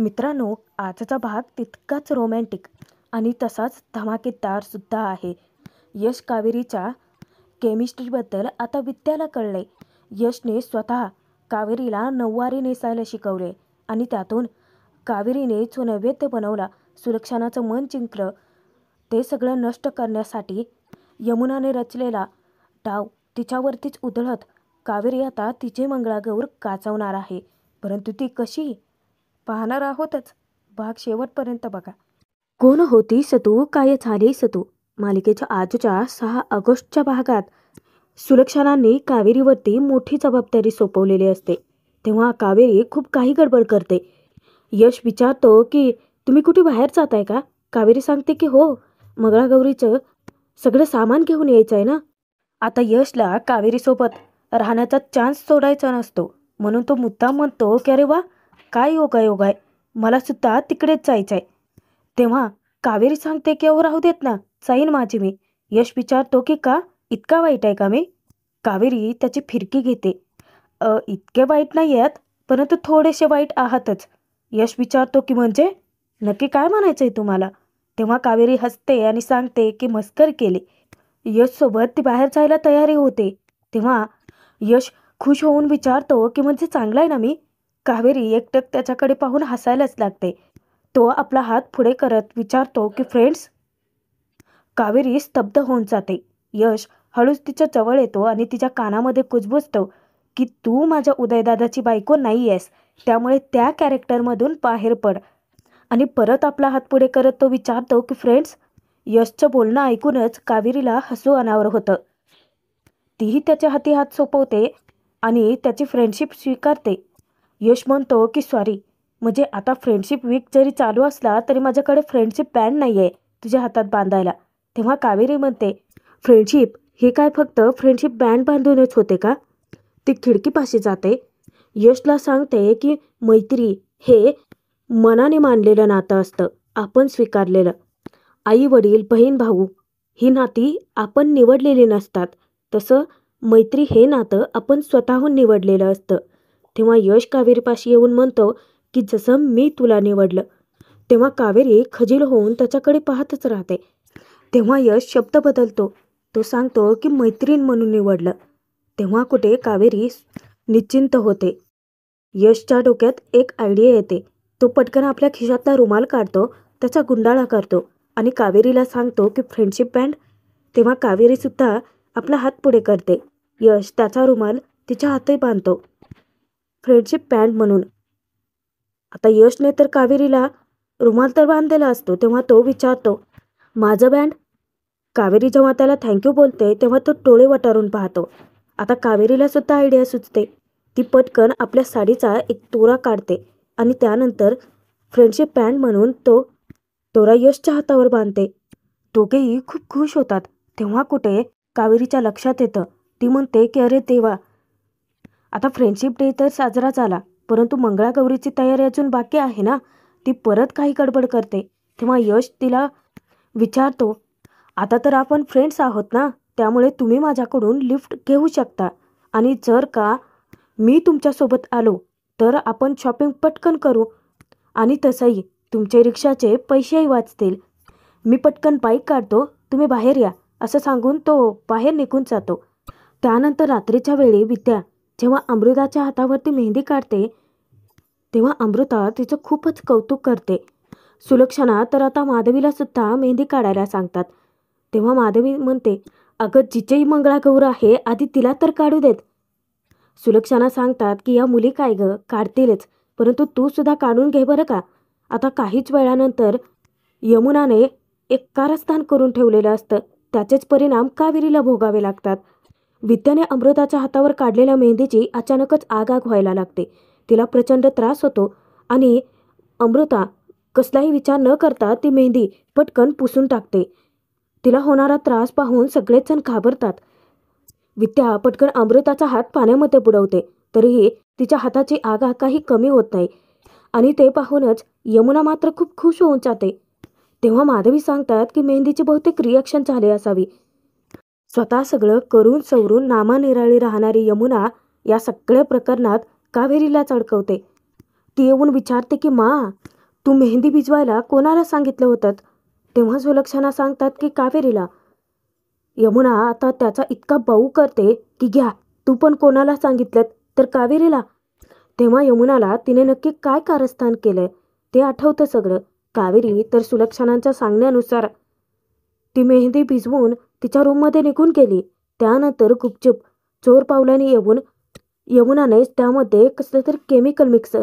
मित्रांनो, आजचा भाग तितकाच रोमॅन्टिक आणि तसाच धमाकेदार सुद्धा आहे. यश कावेरीच्या केमिस्ट्रीबद्दल आता विद्याला कळले. यशने स्वतः कावेरीला नऊवारी नेसायला शिकवले आणि त्यातून कावेरीने जो नैवेद्य बनवला, सुलक्षणाचं मन जिंकलं. ते सगळं नष्ट करण्यासाठी यमुनाने रचलेला डाव तिच्यावरतीच उधळत कावेरी आता तिचे मंगळागौर गाजवणार आहे. परंतु ती कशी पाहणार आहोतच. भाग शेवटपर्यंत बघा. कोण होती सतू, काय झाली सतू मालिकेच्या आजच्या 6 ऑगस्टच्या भागात सुलक्षणाने कावेरीवरती मोठी जबाबदारी सोपवलेली असते. तेव्हा कावेरी खूप काही गडबड करते. यश विचारतो की तुम्ही कुठे बाहेर जाताय का? कावेरी सांगते की हो, मंगळागौरीचं सगळं सामान घेऊन यायचं आहे ना. आता यशला कावेरीसोबत राहण्याचा चान्स सोडायचा नसतो, म्हणून तो मुद्दाम म्हणतो की अरे वा, काय योगायोग आहे, मला सुद्धा तिकडेच जायचं आहे. तेव्हा कावेरी सांगते की अहो राहू देत ना, जाईन माझी मी. यश विचारतो की का, इतका वाईट आहे का मी? कावेरी त्याची फिरकी घेते. इतके वाईट नाही आहेत, परंतु थोडेसे वाईट आहातच. यश विचारतो की म्हणजे नक्की काय म्हणायचं आहे तुम्हाला? तेव्हा कावेरी हसते आणि सांगते की मस्करी केली. यशसोबत ती बाहेर जायला तयारी होते. तेव्हा यश खुश होऊन विचारतो की म्हणजे चांगलं आहे ना मी? कावेरी एकटक त्याच्याकडे पाहून हसायलाच लागते. तो आपला हात पुढे करत विचारतो की फ्रेंड्स. कावेरी स्तब्ध होऊन जाते. यश हळूच तिच्या जवळ येतो आणि तिच्या कानामध्ये कुजबुजतो की तू माझ्या उदयदादाची बायको नाही आहेस, त्यामुळे त्या कॅरेक्टरमधून बाहेर पड. आणि परत आपला हात पुढे करत तो विचारतो की फ्रेंड्स. यशचं बोलणं ऐकूनच कावेरीला हसू अनावर होतं. तीही त्याच्या हाती हात सोपवते आणि त्याची फ्रेंडशिप स्वीकारते. यश म्हणतो की सॉरी, म्हणजे आता फ्रेंडशिप वीक जरी चालू असला तरी माझ्याकडे फ्रेंडशिप बँड नाही आहे तुझ्या हातात बांधायला. तेव्हा कावेरी म्हणते फ्रेंडशिप हे काय फक्त फ्रेंडशिप बँड बांधूनच होते का? ती खिडकीपाशी जाते. यशला सांगते की मैत्री हे मनाने मानलेलं नातं असतं, आपण स्वीकारलेलं. आई वडील, बहीण भाऊ ही नाती आपण निवडलेली नसतात, तसं मैत्री हे नातं आपण स्वतःहून निवडलेलं असतं. तेव्हा यश कावेरीपाशी येऊन म्हणतो की जसं मी तुला निवडलं. तेव्हा कावेरी खजील होऊन त्याच्याकडे पाहतच राहते. तेव्हा यश शब्द बदलतो. तो सांगतो की मैत्रीण म्हणून निवडलं. तेव्हा कुठे कावेरी निश्चिंत होते. यशच्या डोक्यात एक आयडिया येते. तो पटकन आपल्या खिशातला रुमाल काढतो, त्याचा गुंडाळा करतो आणि कावेरीला सांगतो की फ्रेंडशिप बँड. तेव्हा कावेरी सुद्धा आपला हात पुढे करते. यश त्याचा रुमाल तिच्या हाती बांधतो, फ्रेंडशिप बँड म्हणून. आता यशने तर कावेरीला रुमाल तर बांधलेला असतो. तेव्हा तो विचारतो माझं बँड? कावेरी जेव्हा त्याला थँक्यू बोलते तेव्हा तो डोळे वटारून पाहतो. आता कावेरीला सुद्धा आयडिया सुचते. ती पटकन आपल्या साडीचा एक दोरा काढते आणि त्यानंतर फ्रेंडशिप बँड म्हणून तो दोरा यशच्या हातावर बांधते. दोघेही खूप खुश होतात. तेव्हा कुठे कावेरीच्या लक्षात येतं. ती म्हणते की अरे देवा, आता फ्रेंडशिप डे तर साजरा झाला, परंतु मंगळागौरीची तयारी अजून बाकी आहे ना. ती परत काही गडबड करते. तेव्हा यश तिला विचारतो आता तर आपण फ्रेंड्स आहोत ना, त्यामुळे तुम्ही माझ्याकडून लिफ्ट घेऊ शकता आणि जर का मी तुमच्यासोबत आलो तर आपण शॉपिंग पटकन करू आणि तसंही तुमचे रिक्षाचे पैसेही वाचतील. मी पटकन बाईक काढतो, तुम्ही बाहेर या, असं सांगून तो बाहेर निघून जातो. त्यानंतर रात्रीच्या वेळी विद्या जेव्हा अमृताच्या हातावरती मेहंदी काढते तेव्हा अमृता तिचं खूपच कौतुक करते. सुलक्षणा तर आता माधवीला सुद्धा मेहंदी काढायला सांगतात. तेव्हा माधवी म्हणते अगं जिचेही मंगळागौर आहे, आधी तिला तर काढू देत. सुलक्षणा सांगतात की या मुली काय गं, काढतीलच, परंतु तू सुद्धा काढून घे बरं का. आता काहीच वेळानंतर यमुनाने एक कारस्थान करून ठेवलेलं असतं, त्याचेच परिणाम कावेरीला भोगावे लागतात. विद्याने अमृताच्या हातावर काढलेल्या मेहंदीची अचानकच आग व्हायला लागते. तिला प्रचंड त्रास होतो आणि अमृता कसलाही विचार न करता ती मेहंदी पटकन पुसून टाकते. तिला होणारा त्रास पाहून सगळेच जण घाबरतात. विद्या पटकन अमृताचा हात पाण्यामध्ये बुडवते, तरीही तिच्या हाताची आग काही कमी होत नाही आणि ते पाहूनच यमुना मात्र खूप खुश होऊन जाते. तेव्हा माधवी सांगतात की मेहंदीची बहुतेक रिॲक्शन झाली असावी. स्वतः सगळं करून सवरून नामानिराळी राहणारी यमुना या सगळ्या प्रकरणात कावेरीला अडकवते. ती येऊन विचारते की मा, तू मेहंदी भिजवायला कोणाला सांगितलं होतं? तेव्हा सुलक्षणा सांगतात की कावेरीला. यमुना आता त्याचा इतका बाऊ करते की घ्या, तू पण कोणाला सांगितलं? तर कावेरीला. तेव्हा यमुनाला तिने नक्की काय कारस्थान केलंय ते आठवतं सगळं. कावेरी तर सुलक्षणांच्या सांगण्यानुसार ती मेहंदी भिजवून तिच्या रूममध्ये निघून गेली. त्यानंतर गुपचूप चोर पावलाने येऊन यमुनाने त्यामध्ये कसलं तरी केमिकल मिक्स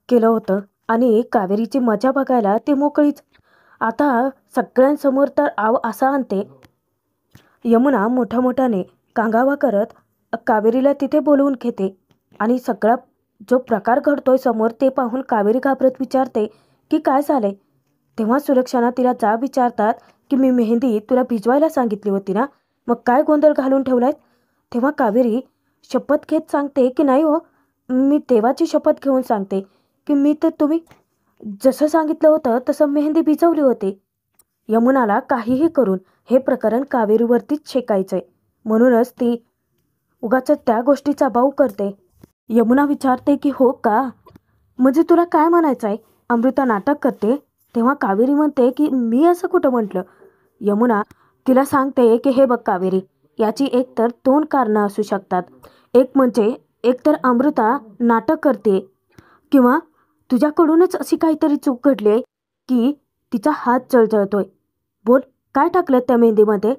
केलं होतं आणि कावेरीची मजा बघायला ती मोकळीच. आता सगळ्यांसमोर तर आव असा आणते. यमुना मोठ्याने कांगावा करत कावेरीला तिथे बोलवून घेते आणि सगळा जो प्रकार घडतोय समोर ते पाहून कावेरी घाबरत विचारते की काय झालंय? तेव्हा सुलक्षणा तिला जाब विचारतात की मी मेहंदी तुला भिजवायला सांगितली होती ना, मग काय गोंधळ घालून ठेवलाय? तेव्हा कावेरी शपथ घेत सांगते की नाही हो, मी देवाची शपथ घेऊन सांगते की मी तर तुम्ही जसं सांगितलं होतं तसं मेहंदी भिजवली होती. यमुनाला काहीही करून हे प्रकरण कावेरीवरतीच शेकायचंय, म्हणूनच ती उगाच त्या गोष्टीचा बाऊ करते. यमुना विचारते की हो का, म्हणजे तुला काय म्हणायचं आहे? अमृता नाटक करते. तेव्हा कावेरी म्हणते की मी असं कुठं म्हटलं. यमुना तिला सांगते की हे बघ कावेरी, याची एकतर दोन कारणं असू शकतात. एक म्हणजे एकतर अमृता नाटक करते किंवा तुझ्याकडूनच अशी काहीतरी चूक घडली आहे की तिचा हात जळजळतोय. बोल, काय टाकलं त्या मेहंदीमध्ये?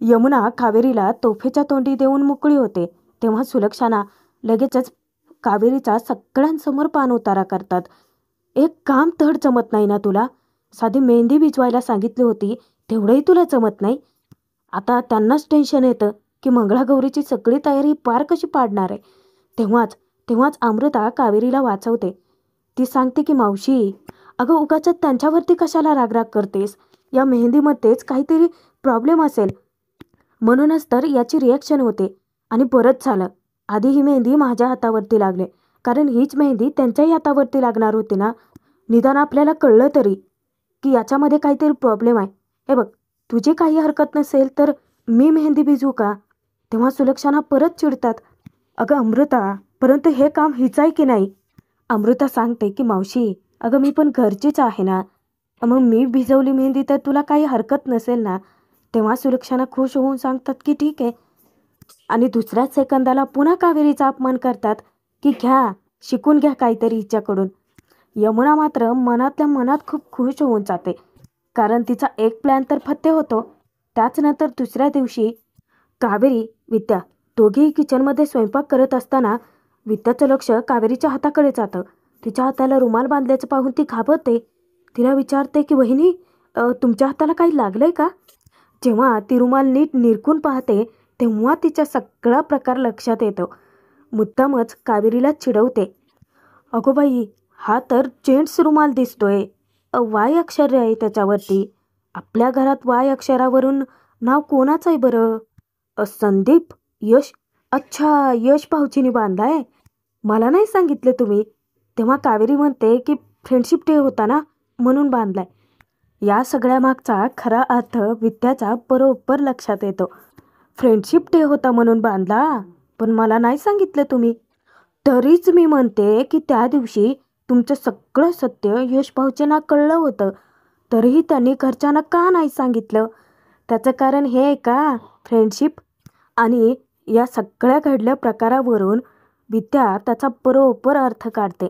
यमुना कावेरीला तोफेच्या तोंडी देऊन मोकळी होते. तेव्हा सुलक्षणा लगेचच कावेरीचा सगळ्यांसमोर पान उतारा करतात. एक काम धड जमत नाही ना तुला? साधी मेहंदी भिजवायला सांगितली होती, तेवढंही तुला जमत नाही. आता त्यांनाच टेन्शन येतं की मंगळागौरीची सगळी तयारी पार कशी पाडणार आहे. तेव्हाच अमृता कावेरीला वाचवते. ती सांगते की मावशी, अगं उगाच त्यांच्यावरती कशाला रागराग करतेस? या मेहंदीमध्येच काहीतरी प्रॉब्लेम असेल, म्हणूनच तर याची रिॲक्शन होते. आणि बरंच झालं आधी ही मेहंदी माझ्या हातावरती लागले, कारण हीच मेहंदी त्यांच्याही हातावरती लागणार होती ना. निदान आपल्याला कळलं तरी की याच्यामध्ये काहीतरी प्रॉब्लेम आहे. हे बघ, तुझी काही हरकत नसेल तर मी मेहंदी भिजवू का? तेव्हा सुलक्षणा परत चिडतात. अगं अमृता, परंतु हे काम हिचं आहे की नाही? अमृता सांगते की मावशी, अगं मी पण घरचीच आहे ना, मग मी भिजवली मेहंदी तर तुला काही हरकत नसेल ना. तेव्हा सुलक्षणा खुश होऊन सांगतात की ठीक आहे, आणि दुसऱ्याच सेकंदाला पुन्हा कावेरीचा अपमान करतात की घ्या, शिकून घ्या काहीतरी हिच्याकडून. यमुना मात्र मनातल्या मनात खूप खुश होऊन जाते, कारण तिचा एक प्लॅन तर फत्ते होतो. त्याचनंतर दुसऱ्या दिवशी कावेरी, विद्या दोघेही किचनमध्ये स्वयंपाक करत असताना विद्याचं लक्ष कावेरीच्या हाताकडे जातं. तिच्या हाताला रुमाल बांधल्याचं पाहून ती घाबरते. तिला विचारते की वहिनी, तुमच्या हाताला काही लागलंय का? जेव्हा ती रुमाल नीट निरखून पाहते तेव्हा तिच्या सगळा प्रकार लक्षात येतो. मुद्दामच कावेरीला चिडवते. अगो बाई, हा तर जेंट्स रुमाल दिसतोय. वाय अक्षर आहे त्याच्यावरती. आपल्या घरात वाय अक्षरावरून नाव कोणाचं आहे बरं? संदीप, यश. अच्छा, यश भाऊजींनी बांधलाय, मला नाही सांगितलं तुम्ही. तेव्हा कावेरी म्हणते की फ्रेंडशिप डे होता ना, म्हणून बांधलाय. या सगळ्या मागचा खरा अर्थ विद्याचा बरोबर लक्षात येतो. फ्रेंडशिप डे होता म्हणून बांधला, पण मला नाही सांगितलं तुम्ही. तरीच मी म्हणते की त्या दिवशी तुमचं सगळं सत्य यश भाऊजींना कळलं होतं, तरीही त्यांनी घरच्यांना का नाही सांगितलं? त्याचं कारण हे आहे का, फ्रेंडशिप? आणि या सगळ्या घडल्या प्रकारावरून विद्या त्याचा बरोबर अर्थ काढते.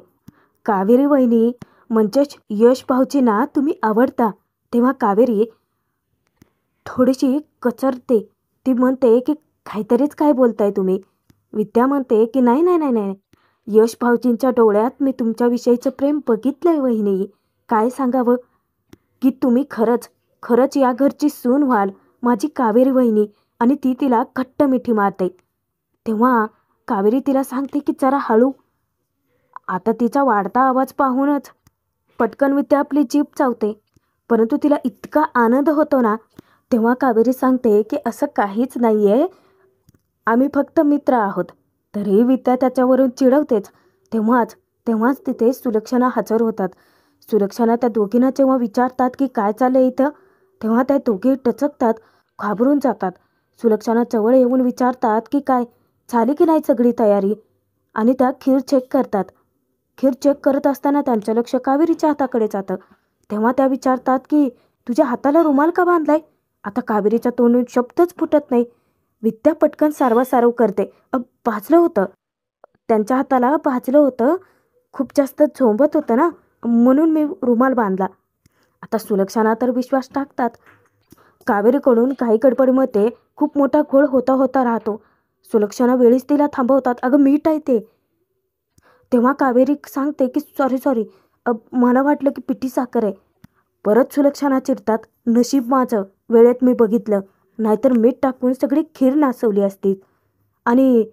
कावेरी वहिनी म्हणजेच यश भाऊजींना तुम्ही आवडता. तेव्हा कावेरी थोडीशी कचरते. ती म्हणते की काहीतरीच काय बोलताय तुम्ही? विद्या म्हणते की नाही नाही नाही नाही, यश भाऊजींच्या डोळ्यात मी तुमच्याविषयीचं प्रेम बघितलंय वहिनी. काय सांगावं की तुम्ही खरंच या घरची सून व्हाल, माझी कावेरी वहिनी. आणि ती तिला घट्ट मिठी मारते. तेव्हा कावेरी तिला सांगते की जरा हळू. आता तिचा वाढता आवाज पाहूनच पटकन विद्या आपली जीभ चावते, परंतु तिला इतका आनंद होतो ना. तेव्हा कावेरी सांगते की असं काहीच नाही आहे, आम्ही फक्त मित्र आहोत. तरीही विद्या त्याच्यावरून चिडवतेच. तेव्हाच तिथे सुलक्षणा हजर होतात. सुलक्षणा त्या दोघींना जेव्हा विचारतात की काय चाललंय इथं, तेव्हा त्या दोघी टचकतात, घाबरून जातात. सुलक्षणा जवळ येऊन विचारतात की काय झाली की नाही सगळी तयारी, आणि त्या खीर चेक करतात. खीर चेक करत असताना त्यांचं लक्ष कावेरीच्या हाताकडे जातं. तेव्हा त्या विचारतात की तुझ्या हाताला रुमाल का बांधलाय? आता कावेरीच्या तोंडून शब्दच फुटत नाही. विद्या पटकन सारवासारव करते. भाजलं होतं, त्यांच्या हाताला भाजलं होतं, खूप जास्त झोंबत होतं ना, म्हणून मी रुमाल बांधला. आता सुलक्षणा तर विश्वास टाकतात. कावेरीकडून काही गडबडीमध्ये खूप मोठा घोळ होता होता राहतो. सुलक्षणा वेळीच तिला थांबवतात. अगं मीठ आहे ते. तेव्हा कावेरी सांगते की सॉरी मला वाटलं की पिठी साखर आहे. परत सुलक्षणा चिडतात. नशीब माझं वेळेत मी बघितलं, नाहीतर मीठ टाकून सगळी खीर नासवली असती. आणि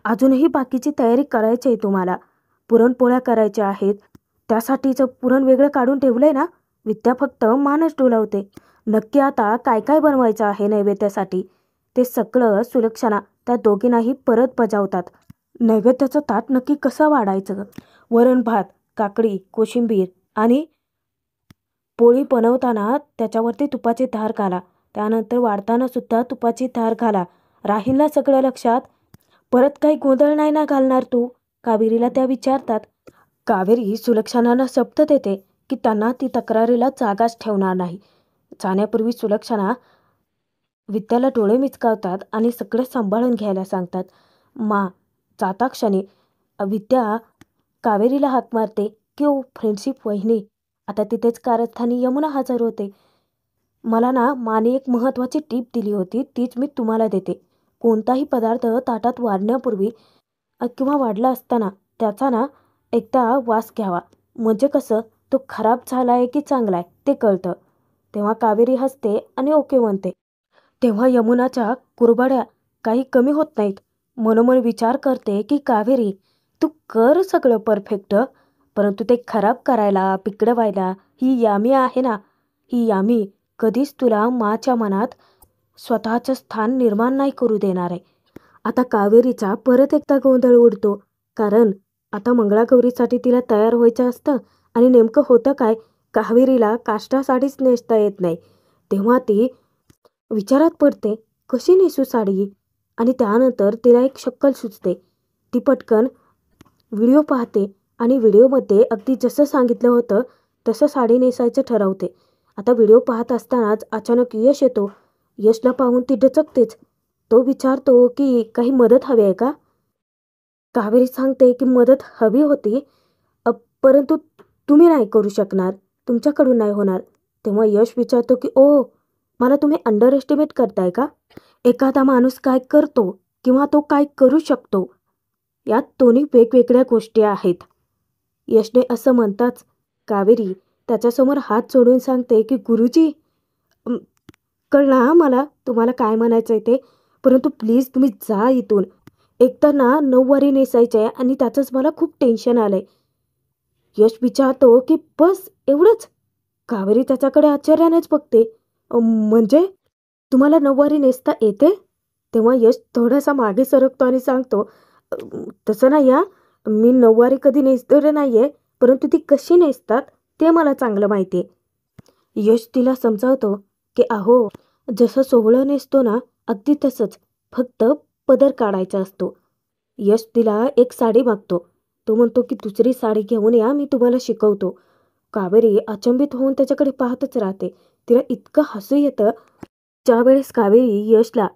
अजूनही बाकीची तयारी करायची आहे तुम्हाला. पुरणपोळ्या करायच्या आहेत, त्यासाठीचं पुरण वेगळं काढून ठेवलंय ना. विद्या फक्त मानच डोलावते. नक्की आता काय काय बनवायचं आहे नैवेद्यासाठी ते सगळं सुलक्षणा त्या दोघींनाही परत बजावतात. नैवेद्याचं ताट नक्की कसं वाढायचं? वरण भात, काकडी, कोशिंबीर आणि पोळी बनवताना त्याच्यावरती तुपाची धार घाला. त्यानंतर वाढताना सुद्धा तुपाची धार घाला. राहील ना सगळं लक्षात? परत काही गोंधळ नाही ना घालणार तू? कावेरीला त्या विचारतात. कावेरी सुलक्षणाला शब्द देते की त्यांना ती तक्रारीला जागाच ठेवणार नाही. जाण्यापूर्वी सुलक्षणा विद्याला डोळे मिचकावतात आणि सगळं सांभाळून घ्यायला सांगतात. मा जाता क्षणी विद्या कावेरीला हाक मारते की ओ फ्रेंडशिप वहिनी. आता तिथेच कारस्थानी यमुना हजर होते. मला ना माने एक महत्त्वाची टीप दिली होती, तीच मी तुम्हाला देते. कोणताही पदार्थ ताटात वाढण्यापूर्वी किंवा वाढला असताना त्याचा ना एकदा वास घ्यावा. म्हणजे कसं तो खराब झाला आहे की चांगला आहे ते कळतं. तेव्हा कावेरी हसते आणि ओके म्हणते. तेव्हा यमुनाच्या कुरबाड्या काही कमी होत नाहीत. मनोमन विचार करते की कावेरी तू कर सगळं परफेक्ट, परंतु ते खराब करायला बिघडवायला ही यामी आहे ना, ही यामी कधीच तुला माच्या मनात स्वतःचं स्थान निर्माण नाही करू देणार आहे. आता कावेरीचा परत एकदा गोंधळ उडतो. कारण आता मंगळागौरीसाठी तिला तयार व्हायचं असतं आणि नेमकं होतं काय, कावेरीला काष्टा साडीच नेसता येत नाही. तेव्हा ती विचारात पडते कशी नेसू साडी. आणि त्यानंतर तिला एक शक्कल सुचते. ती पटकन व्हिडिओ पाहते आणि व्हिडिओमध्ये अगदी जसं सांगितलं होतं तसं साडी नेसायचं ठरवते. आता व्हिडिओ पाहत असतानाच अचानक यश येतो. यशला पाहून ती डचकतेच. तो विचारतो की काही मदत हवी आहे का? कावेरी सांगते की मदत हवी होती, परंतु तुम्ही नाही करू शकणार, तुमच्याकडून नाही होणार. तेव्हा यश विचारतो की ओ मला तुम्ही अंडर एस्टिमेट करताय का? एखादा माणूस काय करतो किंवा तो काय करू शकतो यात दोन्ही वेगवेगळ्या गोष्टी आहेत. यशने असं म्हणताच कावेरी त्याच्यासमोर हात जोडून सांगते की गुरुजी, कळलं हा मला तुम्हाला काय म्हणायचं आहे ते, परंतु प्लीज तुम्ही जा इथून. एकतर ना नऊवारी नेसायचं आहे आणि त्याचंच मला खूप टेन्शन आलंय. यश विचारतो की बस एवढंच? कावेरी त्याच्याकडे आश्चर्यानेच बघते. म्हणजे तुम्हाला नऊवारी नेसता येते? तेव्हा यश थोडासा मागे सरकतो आणि सांगतो, तसं नाही हा, मी नऊवारी कधी नेसलेलं नाही आहे, परंतु ती कशी नेसतात ते मला चांगलं माहिती आहे. यश तिला समजावतो की अहो जसं सोहळं नेसतो ना अगदी तसंच, फक्त पदर काढायचा असतो. यश तिला एक साडी मागतो. तो म्हणतो की दुसरी साडी घेऊन या, मी तुम्हाला शिकवतो. कावेरी अचंबित होऊन त्याच्याकडे पाहतच राहते. तिला इतकं हसू येतं. ज्यावेळेस कावेरी यशला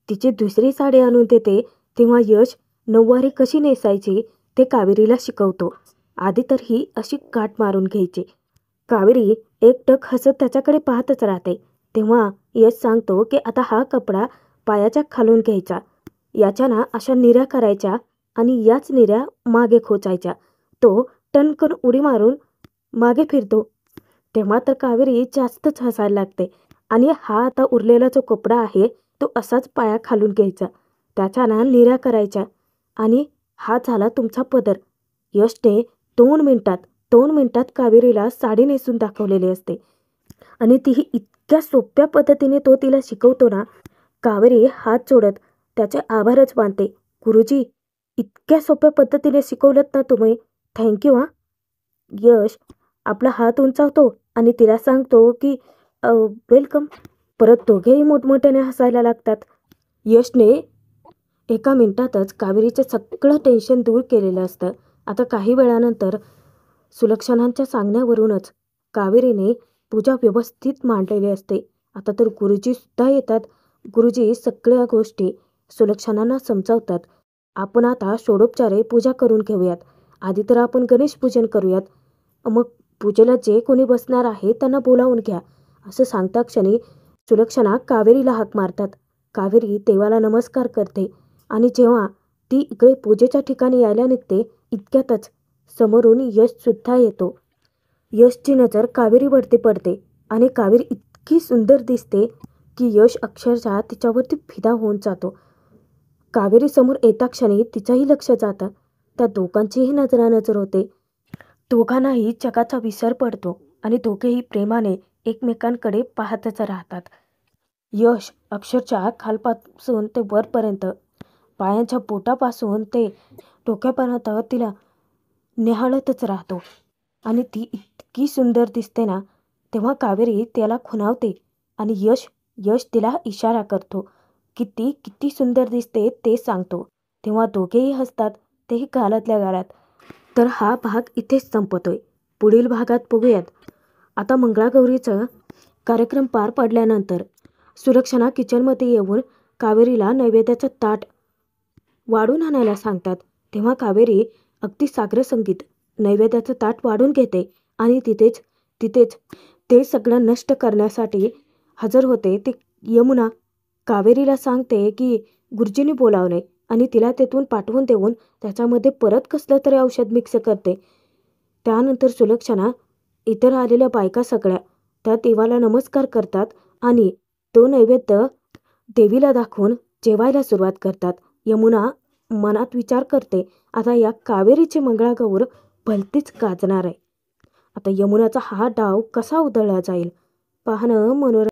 तिची दुसरी साडी आणून देते तेव्हा यश नऊवारी कशी नेसायची ते कावेरीला शिकवतो. आधी तर ही अशी गाठ मारून घ्यायची. कावेरी एकटक हसत त्याच्याकडे पाहतच राहते. तेव्हा यश सांगतो की आता हा कपडा पायाच्या खालून घ्यायचा, याच्या ना अशा निऱ्या करायच्या आणि याच निऱ्या मागे खोचायच्या. तो टणकन उडी मारून मागे फिरतो. तेव्हा तर कावेरी जास्तच हसायला लागते. आणि हा आता उरलेला जो कपडा आहे तो असाच पाया खालून घ्यायचा, त्याच्या ना निऱ्या करायच्या आणि हा झाला तुमचा पदर. यशने 2 मिनिटात कावेरीला साडी नेसून दाखवलेली असते आणि तीही इतक्या सोप्या पद्धतीने तो तिला शिकवतो ना. कावेरी हात जोडत त्याचे आभारच मानते. गुरुजी, इतक्या सोप्या पद्धतीने शिकवलं ना तुम्ही, थँक्यू हा. यश आपला हात उंचावतो आणि तिला सांगतो की वेलकम. परत दोघेही मोठमोठ्याने हसायला लागतात. यशने एका मिनिटातच कावेरीचं सगळं टेन्शन दूर केलेलं असतं आता काही वेळानंतर सुलक्षणांच्या सांगण्यावरूनच कावेरीने पूजा व्यवस्थित मांडलेली असते. आता तर गुरुजी सुद्धा येतात. गुरुजी सगळ्या गोष्टी सुलक्षणांना समजावतात. आपण आता षोडोपचारे पूजा करून घेऊयात. आधी तर आपण गणेश पूजन करूयात. मग पूजेला जे कोणी बसणार आहे त्यांना बोलावून घ्या, असं सांगता क्षणी सुलक्षणा कावेरीला हाक मारतात. कावेरी देवाला नमस्कार करते आणि जेव्हा ती इकडे पूजेच्या ठिकाणी यायला निघते इतक्यातच समोरून यश सुद्धा येतो. यशची नजर कावेरीवरती पडते आणि कावेरी इतकी सुंदर दिसते की यश अक्षरशः तिच्यावरती फिदा होऊन जातो. कावेरी समोर येता क्षणी तिचंही लक्ष जातं. त्या दोघांचीही नजरानजर होते. दोघांनाही जगाचा विसर पडतो आणि दोघेही प्रेमाने एकमेकांकडे पाहतच राहतात. यश अक्षरशः खालपासून ते वरपर्यंत, पायांच्या बोटापासून ते डोक्यापर्यंत तिला निहाळतच राहतो आणि ती इतकी सुंदर दिसते ना. तेव्हा कावेरी त्याला खुणावते आणि यश तिला इशारा करतो की ती किती सुंदर दिसते ते सांगतो. तेव्हा दोघेही हसतात, तेही गालातल्या गालात. तर हा भाग इथेच संपतोय. पुढील भागात बघूयात. आता मंगळागौरीचा कार्यक्रम पार पडल्यानंतर सुलक्षणा किचनमध्ये येऊन कावेरीला नैवेद्याचं ताट वाढून आणायला सांगतात. तेव्हा कावेरी अगदी साग्रसंगीत नैवेद्याचं ताट वाढून घेते आणि तिथेच ते सगळं नष्ट करण्यासाठी हजर होते. ती यमुना कावेरीला सांगते की गुरुजींनी बोलावले आणि तिला तेथून पाठवून देऊन त्याच्यामध्ये परत कसलं तरी औषध मिक्स करते. त्यानंतर सुलक्षणा इतर आलेल्या बायका सगळ्या त्या देवाला नमस्कार करतात आणि तो नैवेद्य देवीला दाखवून जेवायला सुरुवात करतात. यमुना मनात विचार करते, आता या कावेरीची मंगळागौर भलतीच गाजणार आहे. आता यमुनाचा हा डाव कसा उधळला जाईल पाहणं मनोरंजन